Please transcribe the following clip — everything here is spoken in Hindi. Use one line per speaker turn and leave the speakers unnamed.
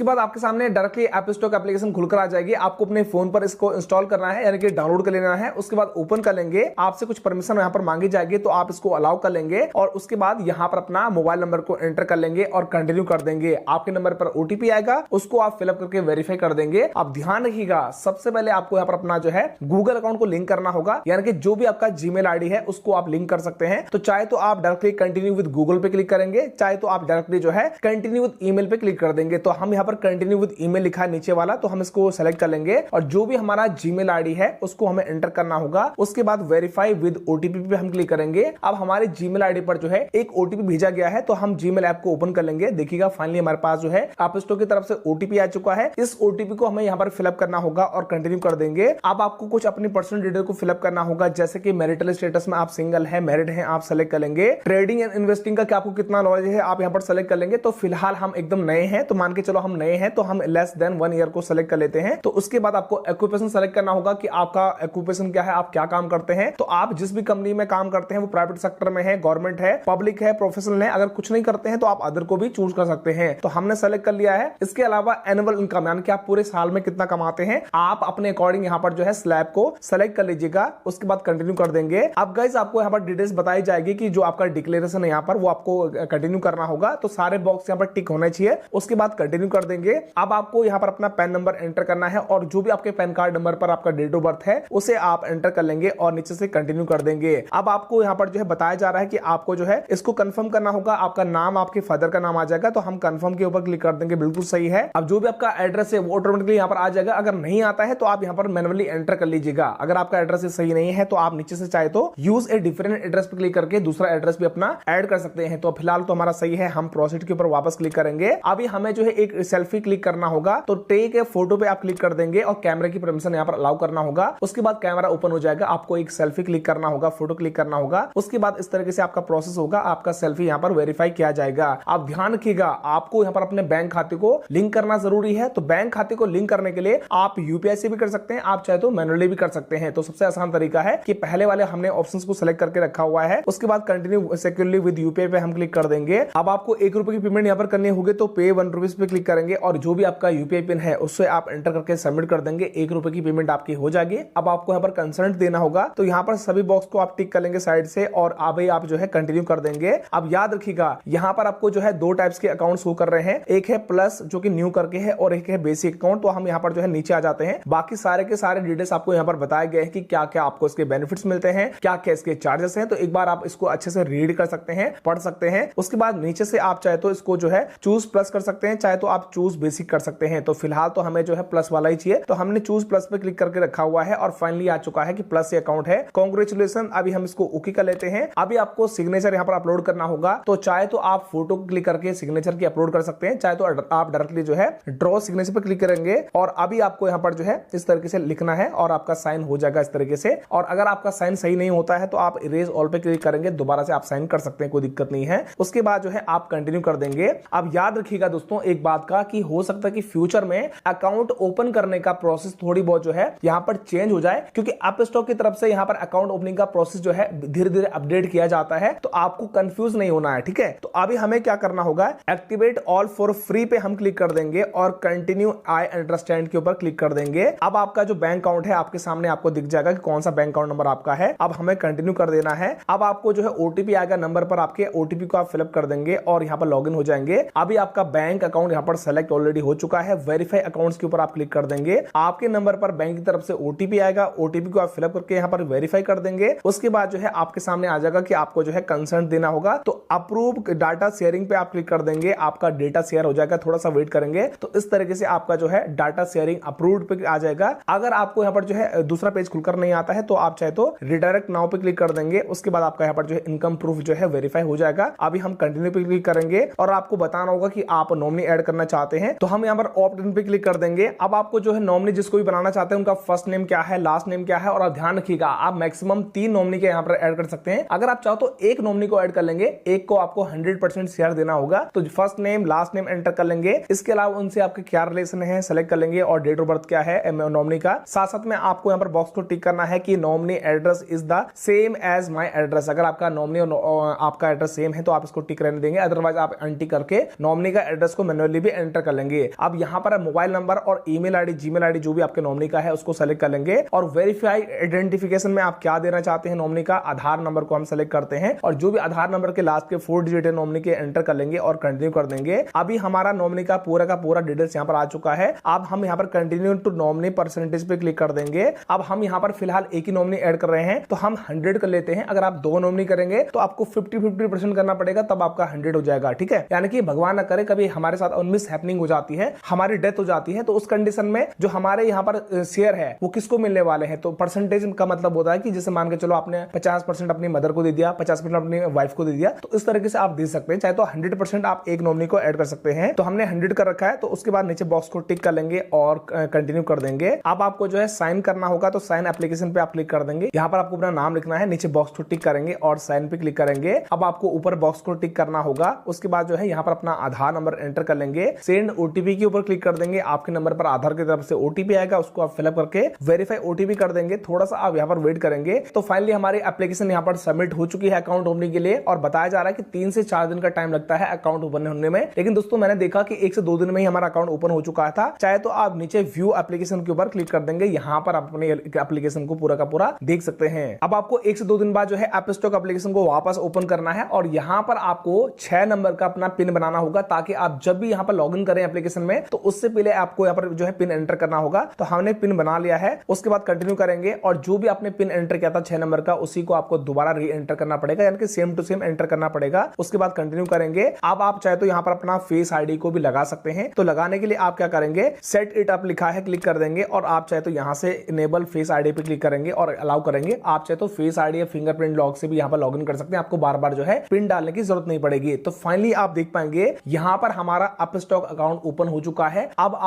उसके बाद आपके सामने डायरेक्टली ऐप स्टोर एप्लीकेशन खुलकर आ जाएगी। आपको अपने फोन पर इसको इंस्टॉल करना है, यानी कि डाउनलोड कर लेना है। उसके बाद ओपन कर लेंगे, आपसे कुछ परमिशन यहाँ पर मांगी जाएगी, तो आप इसको अलाउ कर लेंगे और उसके बाद यहाँ पर अपना मोबाइल नंबर को एंटर कर लेंगे और कंटिन्यू कर देंगे। आपके नंबर पर ओटीपी आएगा, उसको आप फिलअप करके वेरीफाई कर देंगे। अब ध्यान रखिएगा, सबसे पहले आपको यहाँ पर अपना जो है गूगल अकाउंट को लिंक करना होगा, यानी कि जो भी आपका जीमेल आईडी है उसको आप लिंक कर सकते हैं। तो चाहे तो आप डायरेक्टली कंटिन्यू विद गूगल पे क्लिक करेंगे, चाहे तो आप डायरेक्टली जो है कंटिन्यू विद ईमेल पे क्लिक कर देंगे। तो हम यहाँ पर कंटिन्यू विद ईमेल लिखा है नीचे वाला, तो हम इसको सेलेक्ट कर लेंगे और जो भी हमारा जीमेल आईडी है उसको हमें एंटर करना होगा। उसके बाद वेरीफाई विद ओटीपी पे हम क्लिक करेंगे। अब हमारे जीमेल आईडी पर जो है एक ओटीपी भेजा गया है, तो हम जीमेल ऐप को ओपन कर लेंगे। देखिएगा फाइनली हमारे पास जो है ऐप स्टोर की तरफ से ओटीपी आ चुका है। इस ओटीपी को हमें यहाँ पर फिलअप करना होगा और कंटिन्यू कर देंगे। अब आपको कुछ अपनी पर्सनल डिटेल को फिलअप करना होगा, जैसे कि मैरिटल स्टेटस में आप सिंगल है, मैरिड है, आप सेलेक्ट कर लेंगे। ट्रेडिंग एंड इन्वेस्टिंग का क्या आपको कितना नॉलेज है आप यहाँ पर सेलेक्ट कर लेंगे। तो फिलहाल हम एकदम नए हैं, तो मान के चलो हम नए हैं, तो हम लेस देन 1 ईयर को सेलेक्ट कर लेते हैं। तो उसके बाद आपको ऑक्यूपेशन सेलेक्ट करना होगा कि आपका ऑक्यूपेशन क्या है, आप क्या काम करते हैं। तो आप जिस भी कंपनी में काम करते हैं वो प्राइवेट सेक्टर में है, गवर्नमेंट है, पब्लिक है, प्रोफेशनल है। अगर कुछ नहीं करते हैं तो आप अदर को भी चूज कर सकते हैं। तो हमने सेलेक्ट कर लिया है। इसके अलावा एनुअल इनकम, यानी कि आप पूरे साल में कितना कमाते हैं, आप अपने अकॉर्डिंग यहाँ पर जो है स्लैब को सेलेक्ट कर लीजिएगा। उसके बाद कंटिन्यू कर देंगे। अब गाइस आपको यहाँ पर डिटेल्स बताई जाएगी कि जो आपका डिक्लेरेशन है यहाँ पर वो आपको कंटिन्यू करना होगा। तो सारे बॉक्स यहाँ पर टिक होने चाहिए। उसके बाद कंटिन्यू कर देंगे। अब आपको यहाँ पर अपना पैन नंबर एंटर करना है और जो भी आपके पैन कार्ड नंबर पर आपका डेट ऑफ बर्थ है उसे आप एंटर कर लेंगे और नीचे से कंटिन्यू कर देंगे। अब आपको यहाँ पर जो है बताया जा रहा है कि आपको जो है इसको कंफर्म करना होगा। आपका नाम आपके फादर का नाम आ जाएगा, तो हम कंफर्म के ऊपर क्लिक कर देंगे। बिल्कुल सही है। अब जो भी आपका एड्रेस है वो ऑटोमेटिकली यहाँ पर आ जाएगा। अगर नहीं आता है तो आप यहाँ पर मैनुअली एंटर कर लीजिएगा। अगर आपका एड्रेस सही नहीं है तो आप नीचे से चाहे तो यूज ए डिफरेंट एड्रेस पर क्लिक करके दूसरा एड्रेस भी अपना ऐड कर सकते हैं। तो फिलहाल तो हमारा सही है, हम प्रोसीड के ऊपर वापस क्लिक करेंगे। अभी हमें जो है एक सेल्फी क्लिक करना होगा, तो टेक ए फोटो पे आप क्लिक कर देंगे और कैमरे की परमिशन यहाँ पर अलाउ करना होगा। उसके बाद कैमरा ओपन हो जाएगा। आपको एक सेल्फी क्लिक करना होगा, फोटो क्लिक करना होगा। उसके बाद इस तरीके से आपका प्रोसेस होगा, आपका सेल्फी यहाँ पर वेरीफाई किया जाएगा। आप ध्यान रखिएगा, आपको यहाँ पर अपने बैंक खाते को लिंक करना जरूरी है। तो बैंक खाते को लिंक करने के लिए आप यूपीआई से भी कर सकते हैं, आप चाहे तो मैनुअली भी कर सकते हैं। तो सबसे आसान तरीका है कि पहले वाले हमने ऑप्शंस को सिलेक्ट करके रखा हुआ है। उसके बाद कंटिन्यू सिक्योरली विद यूपीआई पे हम क्लिक कर देंगे। अब आपको ₹1 की पेमेंट यहाँ पर करनी होगी, तो पे ₹1 पे क्लिक करेंगे और जो भी आपका यूपीआई पिन है उससे आप एंटर करके सबमिट कर देंगे। ₹1 की पेमेंट आपकी हो जाएगी। अब आपको यहाँ पर कंसेंट देना होगा, तो यहाँ पर सभी बॉक्स को आप टिक कर लेंगे साइड से और अभी आप जो है कंटिन्यू कर देंगे। अब याद रखिएगा, यहाँ पर आपको जो है 2 टाइप्स के अकाउंट शो कर रहे हैं। एक है प्लस जो कि न्यू करके है और एक है बेसिक अकाउंट। तो हम यहाँ पर जो है नीचे आ जाते हैं। बाकी सारे के सारे डिटेल्स आपको यहाँ पर बताए गए हैं कि क्या क्या आपको इसके बेनिफिट्स मिलते हैं, क्या क्या इसके चार्जेस हैं। तो एक बार आप इसको अच्छे से रीड कर सकते हैं, पढ़ सकते हैं। उसके बाद नीचे से आप चाहे तो इसको जो है चूज प्लस कर सकते हैं, चाहे तो आप चूज बेसिक कर सकते हैं। तो फिलहाल तो हमें जो है प्लस वाला ही चाहिए, तो हमने चूज प्लस पे क्लिक करके रखा हुआ है और फाइनली आ चुका है कि प्लस ये अकाउंट है। कांग्रेचुलेशन। अभी हम इसको ओके कर लेते हैं। अभी आपको सिग्नेचर यहाँ पर अपलोड करना होगा, तो चाहे तो आप फोटो क्लिक करके सिग्नेचर की अपलोड कर सकते हैं, चाहे तो आप डायरेक्टली जो है ड्रॉ सिग्नेचर पर क्लिक करेंगे और अभी आपको यहाँ पर जो है इस तरीके से लिखना है और आपका साइन हो जाएगा इस तरीके से। और अगर आपका साइन सही नहीं होता है तो आप इरेज ऑल पे क्लिक करेंगे, दोबारा से आप साइन कर सकते हैं, कोई दिक्कत नहीं है। उसके बाद जो है आप कंटिन्यू कर देंगे। अब याद रखिएगा दोस्तों एक बात का कि हो सकता है कि फ्यूचर में अकाउंट ओपन करने का प्रोसेस थोड़ी बहुत जो है यहाँ पर चेंज हो जाए, क्योंकि ऐप स्टोर की तरफ से यहाँ पर अकाउंट ओपनिंग का प्रोसेस जो है धीरे धीरे अपडेट किया जाता है। तो आपको कंफ्यूज नहीं होना है, ठीक है। तो अभी हमें क्या करना होगा, एक्टिवेट ऑल फॉर फ्री पे हम क्लिक कर देंगे और कंटिन्यू आई अंडरस्टैंड के ऊपर क्लिक कर देंगे। अब आपका जो बैंक अकाउंट है आपके सामने आपको दिख जाएगा कि कौन सा बैंक अकाउंट नंबर आपका है। अब हमें कंटिन्यू कर देना है। अब आपको जो है ओटीपी आएगा नंबर पर, आपके ओटीपी को आप फिलअप कर देंगे और यहाँ पर लॉगिन हो जाएंगे। अभी आपका बैंक अकाउंट यहाँ पर सेलेक्ट ऑलरेडी हो चुका है। वेरीफाई अकाउंट्स के ऊपर आप क्लिक कर देंगे। आपके नंबर पर बैंक की तरफ से ओटीपी आएगा, ओटीपी को आप फिलअप करके यहाँ पर वेरीफाई कर देंगे। उसके बाद जो है आपके सामने आ जाएगा कि आपको जो है कंसेंट देना होगा, तो अप्रूव डाटा शेयरिंग पे आप क्लिक कर देंगे। आपका डेटा शेयर हो जाएगा, थोड़ा सा वेट करेंगे। तो इस तरीके से आपका जो है डाटा शेयरिंग अप्रूव्ड पे आ जाएगा। अगर आपको यहाँ पर जो है दूसरा पेज खुलकर नहीं आता है तो आप चाहे तो रिडायरेक्ट नाउ पे क्लिक कर देंगे। उसके बाद आपका यहाँ पर जो है इनकम प्रूफ जो है वेरीफाई हो जाएगा। अभी हम कंटिन्यू पे क्लिक करेंगे और आपको बताना होगा कि आप नॉमिनी ऐड करना चाहते हैं, तो हम यहाँ पर ऑप्ट इन पे क्लिक कर देंगे। अब आपको जो है नॉमिनी जिसको भी बनाना चाहते हैं उनका फर्स्ट नेम क्या है, लास्ट नेम क्या है, और ध्यान रखिएगा आप मैक्सिमम 3 नॉमिनी के यहाँ पर ऐड कर सकते हैं। अगर आप चाहो तो एक नॉमिनी को ऐड कर लेंगे, एक को आपको 100% शेयर देना होगा। तो first name last name enter कर लेंगे। इसके अलावा उनसे आपके क्या रिलेशन है सेलेक्ट कर लेंगे और डेट ऑफ बर्थ क्या है नॉमिनी का। साथ साथ में आपको यहाँ पर बॉक्स को टिक करना है कि nominee address is the same as my address. अगर आपका नॉमिनी और आपका एड्रेस सेम है तो आप इसको टिक रहने देंगे, अदरवाइज आप अनटिक करके नॉमिनी का एड्रेस को मैन्युअली भी एंटर कर लेंगे। अब यहाँ पर मोबाइल नंबर और ईमेल आईडी, जीमेल आईडी जो भी आपके नॉमिनी का है उसको सेलेक्ट कर लेंगे और वेरीफाई आइडेंटिफिकेशन में आप क्या देना चाहते हैं नॉमिनी का, आधार नंबर को हम सेलेक्ट करते हैं और जो भी आधार नंबर के लास्ट के 4 डिजिट है नॉमिनी के एंटर कर लेंगे और कंटिन्यू कर देंगे। अभी हमारा नॉमिनी का पूरा डिटेल्स यहाँ पर आ चुका है। अब हम यहाँ पर कंटिन्यू टू नॉमिनी परसेंटेज पे क्लिक कर देंगे। अब हम यहाँ पर फिलहाल एक ही नॉमिनी ऐड कर रहे हैं तो हम 100 कर लेते हैं। अगर आप 2 नॉमिनी करेंगे तो आपको 50-50% करना पड़ेगा, तब आपका 100 हो जाएगा। ठीक है, यानी कि भगवान ना करे कभी हमारे साथ मिस हैपनिंग हो जाती है, हमारी डेथ हो जाती है, तो उस कंडीशन में जो हमारे यहाँ पर शेयर है वो किसको मिलने वाले हैं। तो परसेंटेज का मतलब होता है कि जैसे मान के चलो आपने 50% अपनी मदर को दे दिया, 50% अपनी वाइफ को दे दिया, तो इस तरीके से आप दे सकते हैं। चाहे तो 100% आप एक नॉमिनी को ऐड कर सकते हैं। तो हमने 100 कर रखा है, तो उसके बाद नीचे बॉक्स को टिक कर लेंगे और कंटिन्यू कर देंगे। अब आपको जो है साइन करना होगा, तो साइन एप्लीकेशन पे आप क्लिक कर देंगे। यहाँ पर आपको अपना नाम लिखना है, नीचे बॉक्स को टिक करेंगे और साइन पे क्लिक करेंगे। अब आपको ऊपर बॉक्स को टिक करना होगा, उसके बाद जो है यहाँ पर अपना आधार नंबर एंटर कर लेंगे। सेंड ओटीपी के ऊपर क्लिक कर देंगे। आपके नंबर पर आधार की तरफ से ओटीपी आएगा, उसको आप फिलअप करके वेरीफाई ओटीपी कर देंगे। थोड़ा सा आप यहाँ पर वेट करेंगे। तो फाइनली हमारी एप्लीकेशन यहाँ पर सबमिट हो चुकी है अकाउंट ओपनिंग के लिए और बताया जा रहा है कि 3 से 4 दिन का टाइम लगता है अकाउंट ओपन होने में। लेकिन दोस्तों मैंने देखा कि 1 से 2 दिन में ही हमारा अकाउंट ओपन हो चुका था। चाहे तो आप नीचे व्यू एप्लीकेशन के ऊपर क्लिक कर देंगे, यहाँ पर अपने एप्लीकेशन को पूरा का पूरा देख सकते हैं। अब आपको 1 से 2 दिन बाद जो है ऐप स्टॉक एप्लीकेशन को वापस ओपन करना है और यहाँ पर आपको 6 नंबर का अपना पिन बनाना होगा, ताकि आप जब भी यहाँ पर लॉगिन करें एप्लीकेशन में तो उससे पहले आपको यहाँ पर जो है पिन एंटर करना होगा। तो हमने पिन बना लिया है, उसके बाद कंटिन्यू करेंगे और जो भी आपने पिन एंटर किया था 6 नंबर का, उसी को आपको दोबारा री एंटर करना पड़ेगा, यानी कि सेम टू सेम एंटर करना पड़ेगा। उसके बाद कंटिन्यू करेंगे। अब आप चाहे तो यहाँ पर अपना फेस आईडी को भी लगा सकते हैं। तो लगाने के लिए आप क्या करेंगे, सेट इट अप लिखा है, क्लिक कर देंगे और आप चाहे तो यहाँ से इनेबल फेस आईडी पे क्लिक करेंगे और अलाउ करेंगे। आप चाहे तो फेस आईडी या फिंगरप्रिंट लॉक से भी यहाँ पर लॉगिन कर सकते हैं, आपको बार बार जो है पिन डालने की जरूरत नहीं पड़ेगी। तो फाइनली आप देख पाएंगे यहाँ पर हमारा अपस्टॉक अकाउंट ओपन हो चुका है। अब